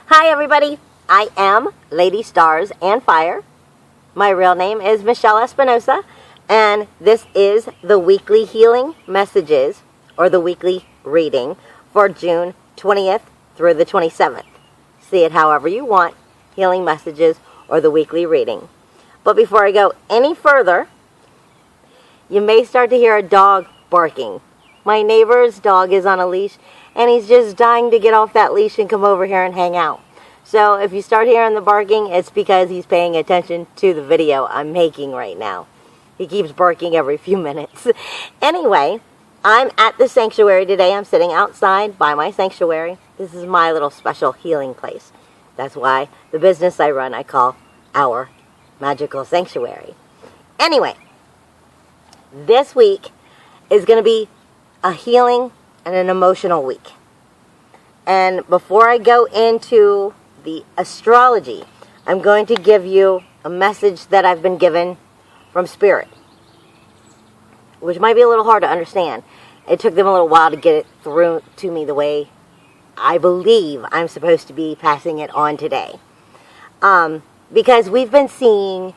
Hi everybody, I am Lady Stars and Fire. My real name is Michelle Espinosa, and this is the weekly healing messages, or the weekly reading, for June 20th through the 27th. See it however you want, healing messages or the weekly reading. But before I go any further, you may start to hear a dog barking. My neighbor's dog is on a leash, and he's just dying to get off that leash and come over here and hang out. So if you start hearing the barking, it's because he's paying attention to the video I'm making right now. He keeps barking every few minutes. Anyway, I'm at the sanctuary today. I'm sitting outside by my sanctuary. This is my little special healing place. That's why the business I run I call Our Magical Sanctuary. Anyway, this week is going to be a healing and an emotional week. And before I go into the astrology, I'm going to give you a message that I've been given from Spirit, which might be a little hard to understand. It took them a little while to get it through to me the way I believe I'm supposed to be passing it on today. Because we've been seeing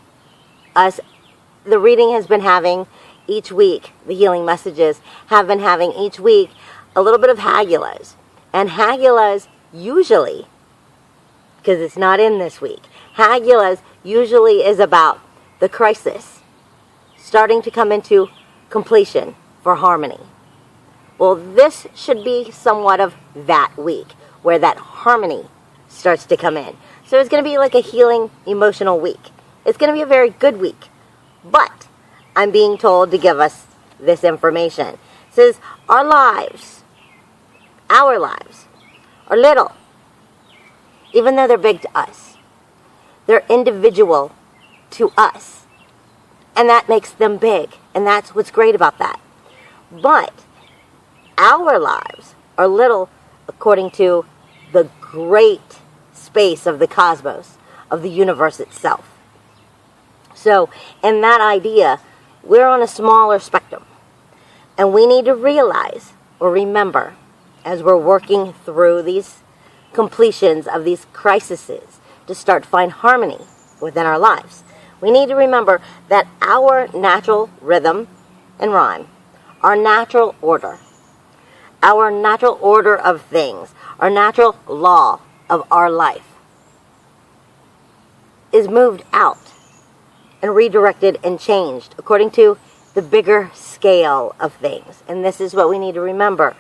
the reading has been having each week, the healing messages have been having each week a little bit of Hagulas. And Hagulas usually, because it's not in this week, Hagulas usually is about the crisis starting to come into completion for harmony. Well, this should be somewhat of that week where that harmony starts to come in. So it's going to be like a healing emotional week. It's going to be a very good week. But I'm being told to give us this information. It says our lives are little, even though they're big to us. They're individual to us, and that makes them big, and that's what's great about that. But our lives are little according to the great space of the cosmos, of the universe itself. So in that idea, we're on a smaller spectrum, and we need to realize or remember as we're working through these completions of these crises to start to find harmony within our lives. We need to remember that our natural rhythm and rhyme, our natural order of things, our natural law of our life is moved out and redirected and changed according to the bigger scale of things. And this is what we need to remember.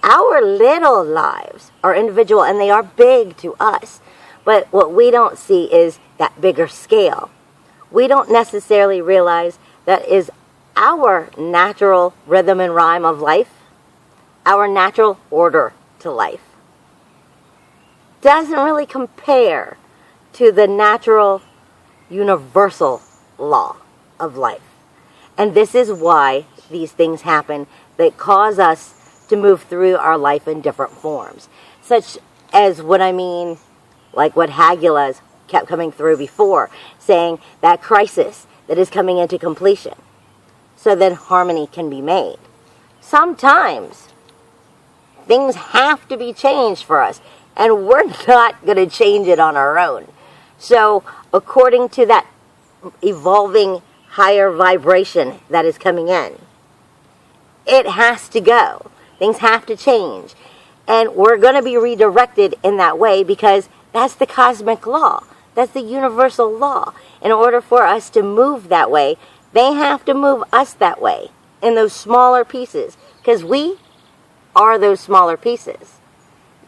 Our little lives are individual, and they are big to us. But what we don't see is that bigger scale. We don't necessarily realize that is our natural rhythm and rhyme of life, our natural order to life. Doesn't really compare to the natural universal law of life. And this is why these things happen that cause us to move through our life in different forms. Such as what I mean, like what Hagulas kept coming through before, saying that crisis that is coming into completion, so then harmony can be made. Sometimes things have to be changed for us, and we're not going to change it on our own. So according to that evolving higher vibration that is coming in, it has to go. Things have to change. And we're going to be redirected in that way because that's the cosmic law. That's the universal law. In order for us to move that way, they have to move us that way in those smaller pieces. Because we are those smaller pieces,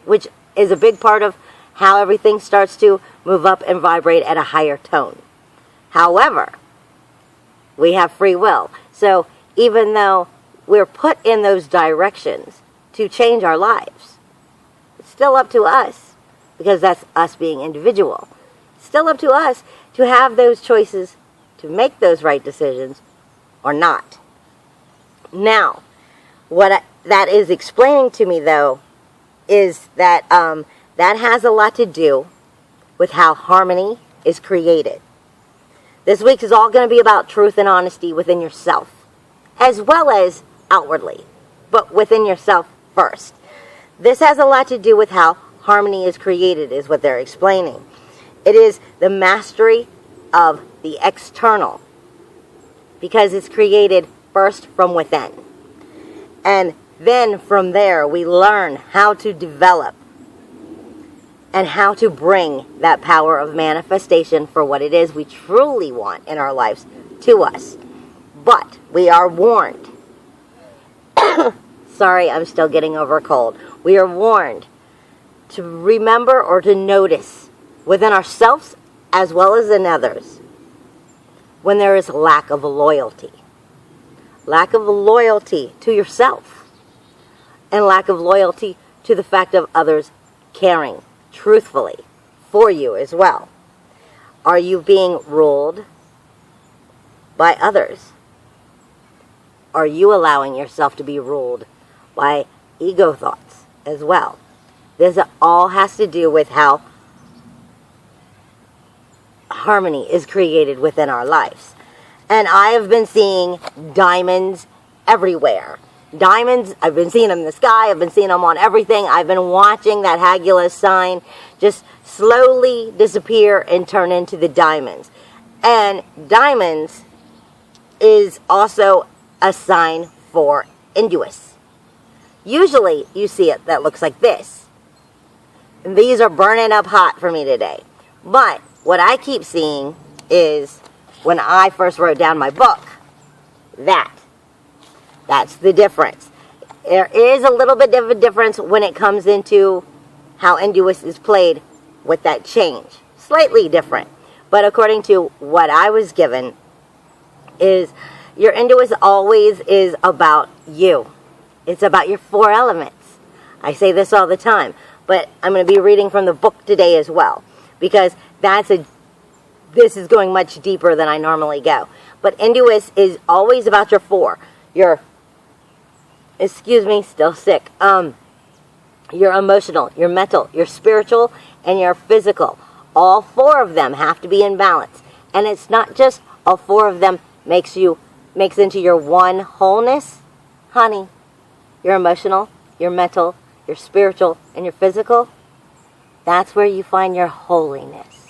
which is a big part of how everything starts to move up and vibrate at a higher tone. However, we have free will. So even though we're put in those directions to change our lives, it's still up to us, because that's us being individual. It's still up to us to have those choices to make those right decisions or not. Now, what that is explaining to me, though, is that that has a lot to do with how harmony is created. This week is all going to be about truth and honesty within yourself, as well as outwardly, but within yourself first. This has a lot to do with how harmony is created, is what they're explaining. It is the mastery of the external, because it's created first from within. And then from there, we learn how to develop and how to bring that power of manifestation for what it is we truly want in our lives to us. But we are warned. Sorry, I'm still getting over a cold. We are warned to remember or to notice within ourselves as well as in others when there is lack of loyalty. Lack of loyalty to yourself, and lack of loyalty to the fact of others caring truthfully for you as well. Are you being ruled by others? Are you allowing yourself to be ruled by ego thoughts as well? This all has to do with how harmony is created within our lives. And I have been seeing diamonds everywhere. Diamonds, I've been seeing them in the sky, I've been seeing them on everything. I've been watching that Hagulus sign just slowly disappear and turn into the diamonds. And diamonds is also a sign for Indus. Usually you see it that looks like this. And these are burning up hot for me today. But what I keep seeing is, when I first wrote down my book, that's the difference. There is a little bit of a difference when it comes into how Indus is played with that change. Slightly different. But according to what I was given, is your Indus always is about you. It's about your 4 elements. I say this all the time, but I'm going to be reading from the book today as well, because this is going much deeper than I normally go. But Indus is always about your 4. Still sick. Your emotional, your mental, your spiritual, and your physical. All 4 of them have to be in balance. And it's not just all 4 of them makes into your one wholeness. Honey, your emotional, your mental, your spiritual, and your physical, that's where you find your holiness.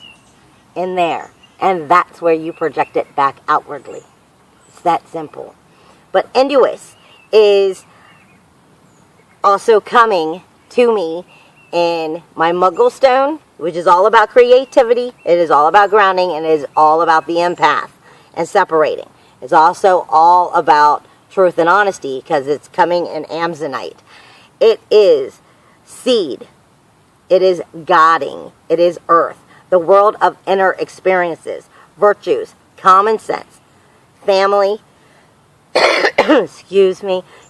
In there. And that's where you project it back outwardly. It's that simple. But Indus is also coming to me in my Muggle Stone, which is all about creativity. It is all about grounding, and it is all about the empath and separating. It's also all about truth and honesty, because it's coming in Amazonite. It is seed. It is guiding. It is earth. The world of inner experiences, virtues, common sense, family,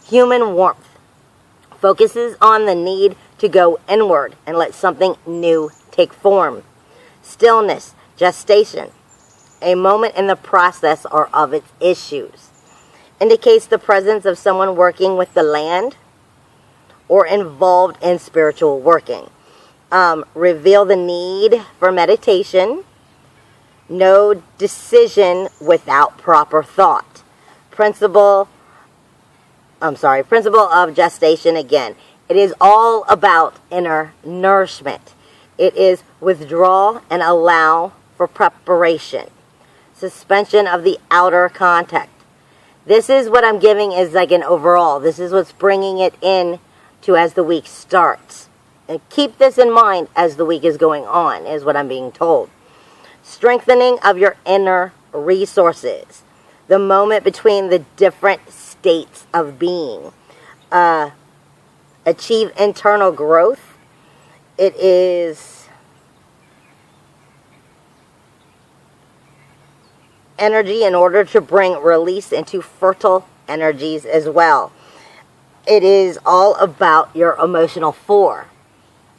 human warmth. Focuses on the need to go inward and let something new take form. Stillness, gestation, a moment in the process or of its issues. Indicates the presence of someone working with the land or involved in spiritual working. Reveal the need for meditation. No decision without proper thought. Principle of gestation again. It is all about inner nourishment. It is withdraw and allow for preparation. Suspension of the outer contact. This is what I'm giving is like an overall. This is what's bringing it in to as the week starts. And keep this in mind as the week is going on, is what I'm being told. Strengthening of your inner resources. The moment between the different states of being. Achieve internal growth. It is energy in order to bring release into fertile energies as well. It is all about your emotional 4.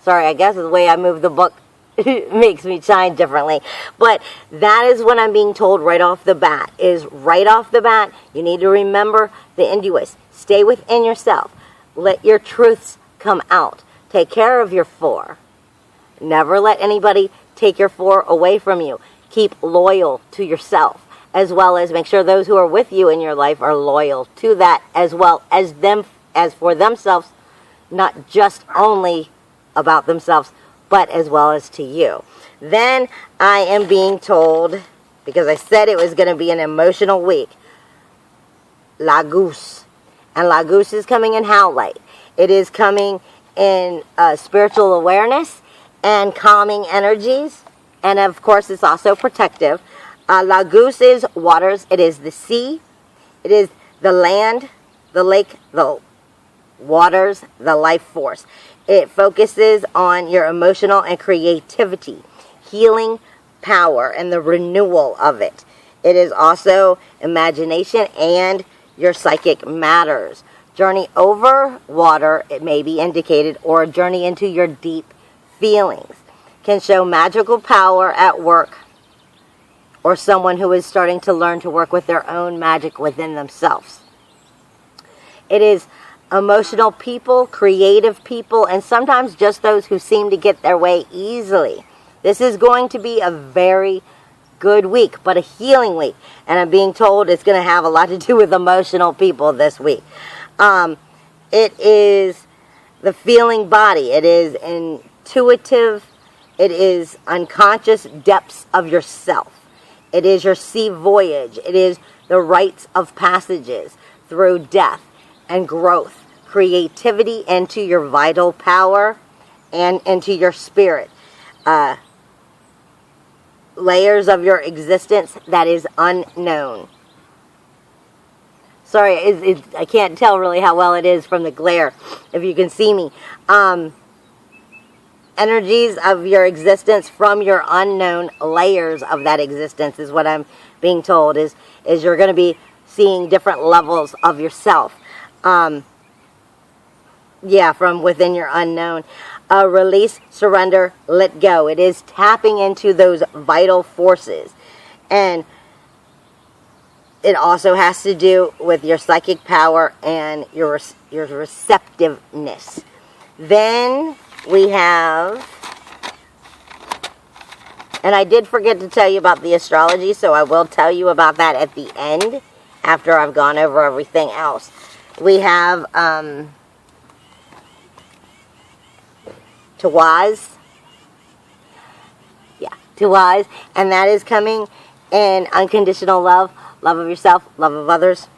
Sorry, I guess the way I move the book makes me shine differently. But that is what I'm being told right off the bat. You need to remember the Indus. Stay within yourself. Let your truths come out. Take care of your 4. Never let anybody take your 4 away from you. Keep loyal to yourself, as well as make sure those who are with you in your life are loyal to that, as well as for themselves, not just only about themselves, but as well as to you. Then I am being told, because I said it was going to be an emotional week, Laguz. And Laguz is coming in Howlite. It is coming in spiritual awareness and calming energies. And of course, it's also protective. Laguz is waters. It is the sea. It is the land, the lake, the waters, the life force. It focuses on your emotional and creativity, healing power, and the renewal of it. It is also imagination and your psychic matters. Journey over water, it may be indicated, or a journey into your deep feelings. Can show magical power at work, or someone who is starting to learn to work with their own magic within themselves. It is emotional people, creative people, and sometimes just those who seem to get their way easily. This is going to be a very good week, but a healing week. And I'm being told it's going to have a lot to do with emotional people this week. It is the feeling body. It is intuitive. It is unconscious depths of yourself. It is your sea voyage. It is the rites of passages through death and growth, creativity into your vital power and into your spirit. Layers of your existence that is unknown. Sorry, I can't tell really how well it is from the glare, if you can see me. Energies of your existence from your unknown layers of that existence is what I'm being told, is you're going to be seeing different levels of yourself. From within your unknown. Release, surrender, let go. It is tapping into those vital forces. And it also has to do with your psychic power and your receptiveness. Then we have, and I did forget to tell you about the astrology, so I will tell you about that at the end after I've gone over everything else. We have Tawaz. Tawaz. And that is coming in unconditional love, love of yourself, love of others,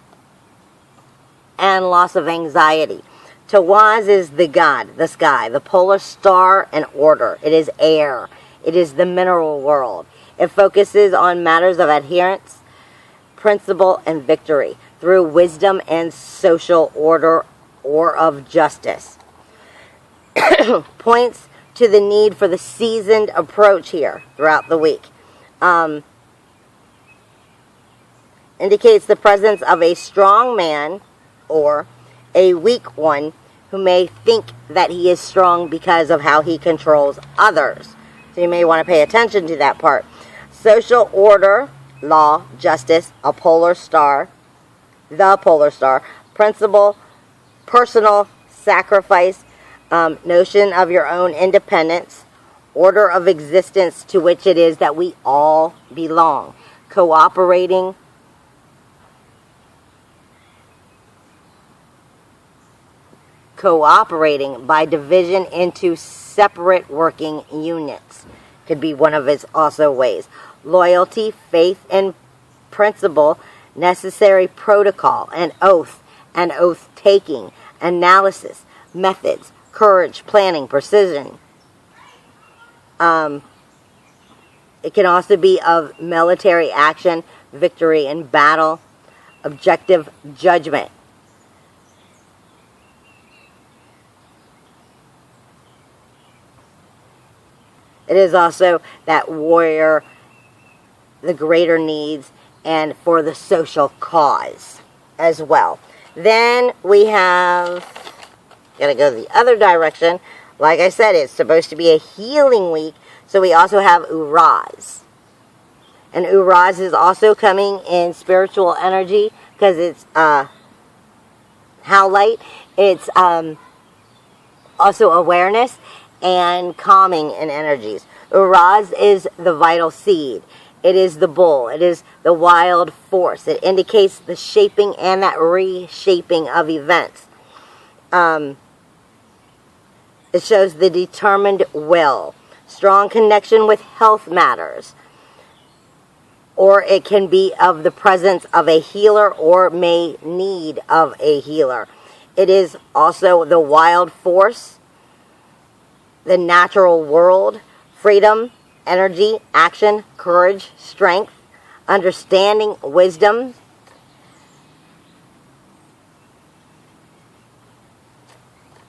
and loss of anxiety. Tawaz is the God, the sky, the polar star and order. It is air. It is the mineral world. It focuses on matters of adherence, principle, and victory through wisdom and social order or of justice. Points to the need for the seasoned approach here throughout the week. Indicates the presence of a strong man or a weak one who may think that he is strong because of how he controls others. So you may want to pay attention to that part. Social order, law, justice, a polar star, the polar star, principle, personal sacrifice, notion of your own independence, order of existence to which it is that we all belong, cooperating, by division into separate working units. Could be one of its also ways. Loyalty, faith, and principle, necessary protocol, and oath taking, analysis, methods, courage, planning, precision. It can also be of military action, victory in battle, objective judgment. It is also that warrior, the greater needs, and for the social cause as well. Then we have, gotta go the other direction. Like I said, it's supposed to be a healing week, so we also have Uraz. And Uraz is also coming in spiritual energy because it's Howlite. It's also awareness and calming in energies. Uraz is the vital seed. It is the bull. It is the wild force. It indicates the shaping and that reshaping of events. It shows the determined will, strong connection with health matters, or it can be of the presence of a healer or may need of a healer. It is also the wild force, the natural world, freedom, energy, action, courage, strength, understanding, wisdom.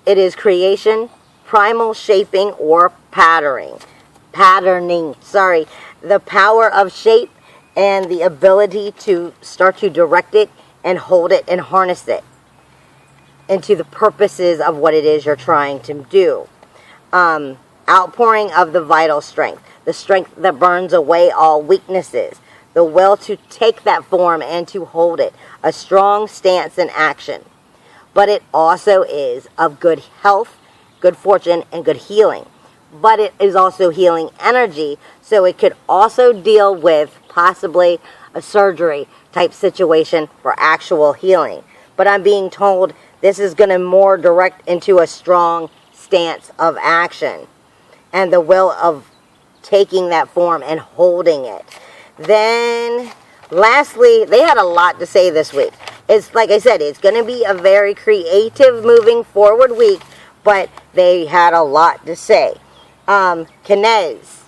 It is creation, primal shaping or patterning. The power of shape and the ability to start to direct it and hold it and harness it into the purposes of what it is you're trying to do. Outpouring of the vital strength, the strength that burns away all weaknesses, the will to take that form and to hold it, a strong stance in action. But it also is of good health, good fortune, and good healing. But it is also healing energy, so it could also deal with possibly a surgery type situation for actual healing. But I'm being told this is going to more direct into a strong stance of action and the will of taking that form and holding it. Then, lastly, they had a lot to say this week. It's like I said, it's going to be a very creative moving forward week, but they had a lot to say. Kenez,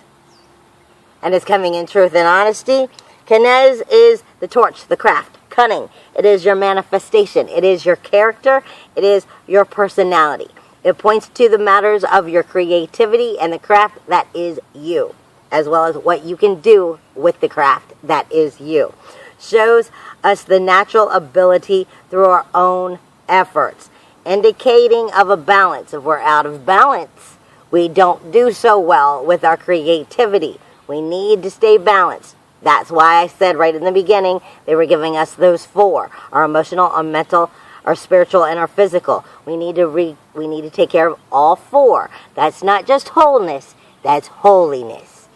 and it's coming in truth and honesty. Kenez is the torch, the craft, cunning. It is your manifestation. It is your character. It is your personality. It points to the matters of your creativity and the craft that is you, as well as what you can do with the craft that is you. Shows us the natural ability through our own efforts, indicating of a balance. If we're out of balance, we don't do so well with our creativity. We need to stay balanced. That's why I said right in the beginning, they were giving us those four: our emotional, our mental, our spiritual, and our physical. We need to take care of all four. That's not just wholeness, that's holiness.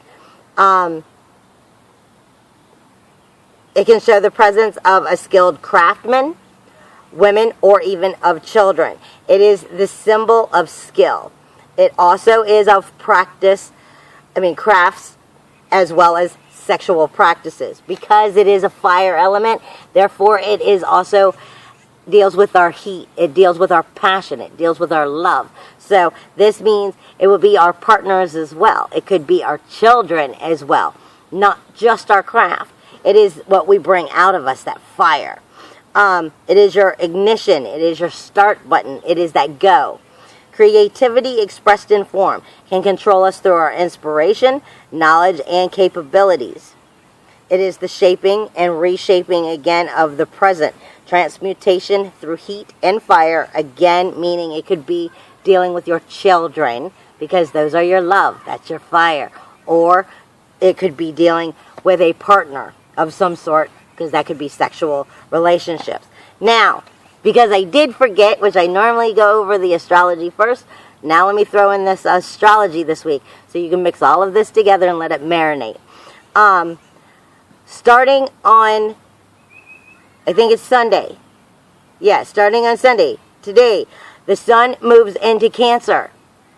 It can show the presence of a skilled craftsman, women, or even of children. It is the symbol of skill. It also is of crafts, as well as sexual practices. Because it is a fire element, therefore it is also deals with our heat. It deals with our passion. It deals with our love. So this means it will be our partners as well. It could be our children as well. Not just our craft. It is what we bring out of us, that fire. It is your ignition. It is your start button. It is that go. Creativity expressed in form can control us through our inspiration, knowledge, and capabilities. It is the shaping and reshaping again of the present. Transmutation through heat and fire, again, meaning it could be dealing with your children, because those are your love. That's your fire. Or it could be dealing with a partner of some sort, because that could be sexual relationships. Now, because I did forget, which I normally go over the astrology first, now let me throw in this astrology this week, so you can mix all of this together and let it marinate. Starting on, I think it's Sunday. Yeah, starting on Sunday, today, the sun moves into Cancer.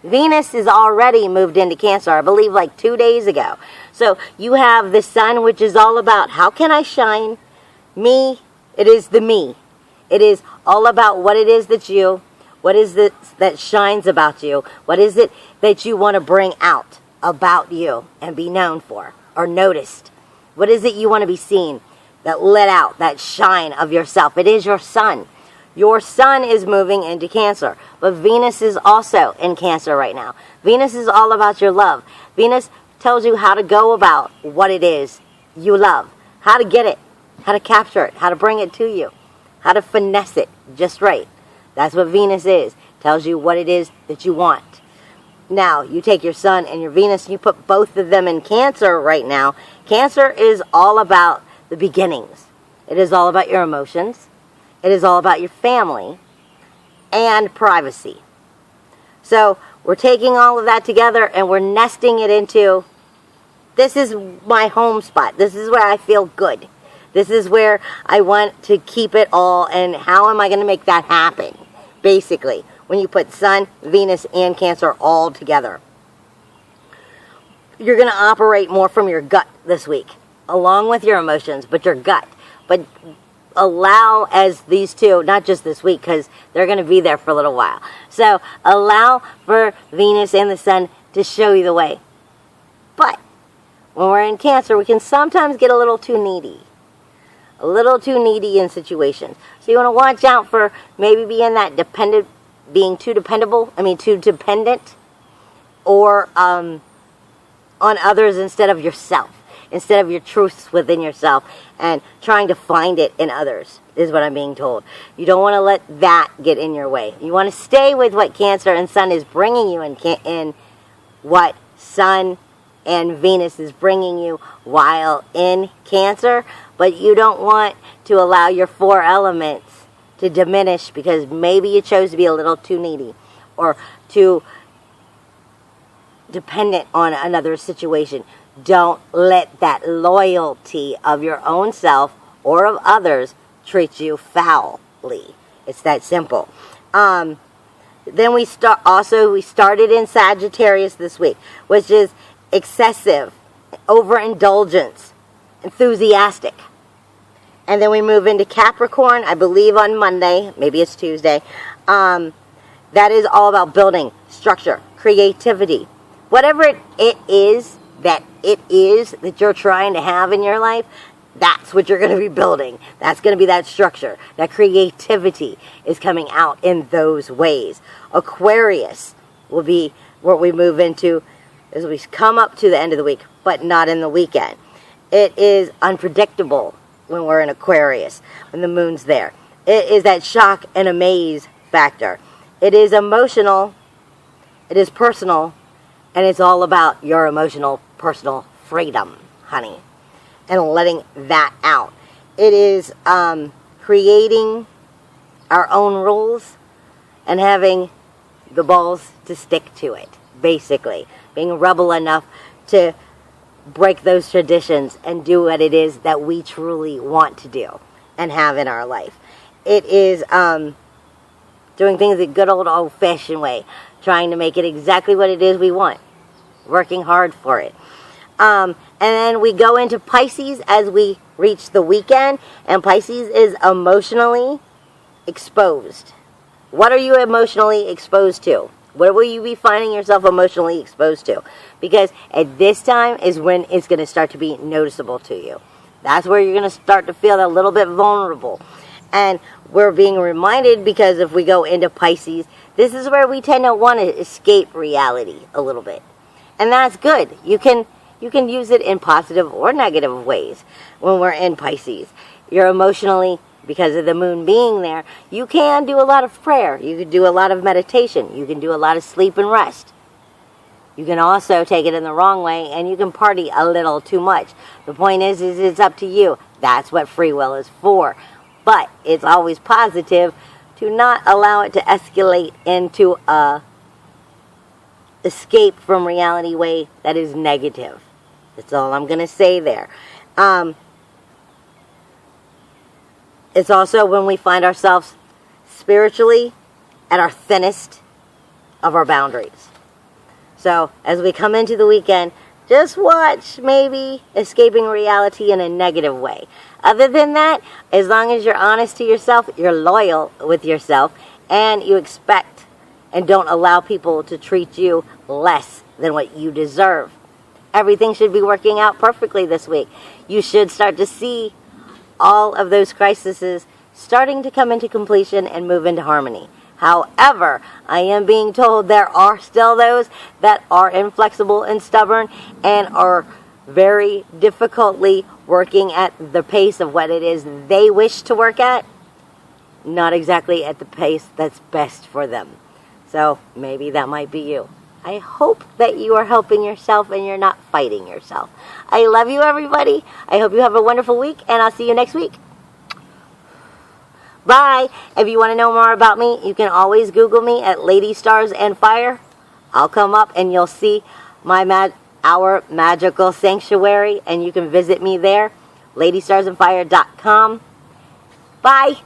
Venus is already moved into Cancer, I believe like 2 days ago. So you have the sun, which is all about how can I shine? Me, it is the me. It is all about what it is what is it that shines about you? What is it that you want to bring out about you and be known for or noticed? What is it you want to be seen, that lit out, that shine of yourself? It is your sun. Your sun is moving into Cancer, but Venus is also in Cancer right now. Venus is all about your love. Venus tells you how to go about what it is you love, how to get it, how to capture it, how to bring it to you, how to finesse it just right. That's what Venus is. Tells you what it is that you want. Now, you take your sun and your Venus and you put both of them in Cancer right now. Cancer is all about the beginnings. It is all about your emotions. It is all about your family and privacy. So we're taking all of that together and we're nesting it into, this is my home spot. This is where I feel good. This is where I want to keep it all, and how am I going to make that happen? Basically, when you put Sun, Venus, and Cancer all together. You're going to operate more from your gut this week, along with your emotions, but your gut. But allow, as these two, not just this week, because they're going to be there for a little while. So allow for Venus and the Sun to show you the way. But when we're in Cancer, we can sometimes get a little too needy. A little too needy in situations. So you want to watch out for maybe being too dependent, or on others instead of yourself, instead of your truths within yourself, and trying to find it in others, is what I'm being told. You don't want to let that get in your way. You want to stay with what Cancer and Sun is bringing you, in what Sun and Venus is bringing you while in Cancer, but you don't want to allow your 4 elements to diminish because maybe you chose to be a little too needy or too dependent on another situation. Don't let that loyalty of your own self or of others treat you foully. It's that simple. Then we started in Sagittarius this week, which is excessive, overindulgence, enthusiastic. And then we move into Capricorn, I believe on Monday, maybe it's Tuesday. That is all about building, structure, creativity. Whatever it is that you're trying to have in your life, that's what you're going to be building. That's going to be that structure. That creativity is coming out in those ways. Aquarius will be what we move into as we come up to the end of the week, but not in the weekend. It is unpredictable when we're in Aquarius, when the moon's there. It is that shock and amaze factor. It is emotional, it is personal, and it's all about your emotional, personal freedom, honey, and letting that out. It is creating our own rules and having the balls to stick to it, basically. Being a rebel enough to break those traditions and do what it is that we truly want to do and have in our life. It is doing things the good old-fashioned way, trying to make it exactly what it is we want, working hard for it. And then we go into Pisces as we reach the weekend, and Pisces is emotionally exposed. What are you emotionally exposed to? What will you be finding yourself emotionally exposed to? Because at this time is when it's going to start to be noticeable to you. That's where you're going to start to feel a little bit vulnerable. And we're being reminded, because if we go into Pisces, this is where we tend to want to escape reality a little bit. And that's good. You can use it in positive or negative ways when we're in Pisces. You're emotionally, because of the moon being there, you can do a lot of prayer. You can do a lot of meditation. You can do a lot of sleep and rest. You can also take it in the wrong way, and you can party a little too much. The point is it's up to you. That's what free will is for. But it's always positive to not allow it to escalate into a escape from reality way that is negative. That's all I'm going to say there. It's also when we find ourselves spiritually at our thinnest of our boundaries. So as we come into the weekend, just watch maybe escaping reality in a negative way. Other than that, as long as you're honest to yourself, you're loyal with yourself, and you expect and don't allow people to treat you less than what you deserve, everything should be working out perfectly this week. You should start to see all of those crises starting to come into completion and move into harmony. However, I am being told there are still those that are inflexible and stubborn and are very difficultly working at the pace of what it is they wish to work at, not exactly at the pace that's best for them. So maybe that might be you. I hope that you are helping yourself and you're not fighting yourself. I love you, everybody. I hope you have a wonderful week, and I'll see you next week. Bye. If you want to know more about me, you can always Google me at Lady Stars and Fire. I'll come up and you'll see our magical sanctuary, and you can visit me there, ladystarsandfire.com. Bye.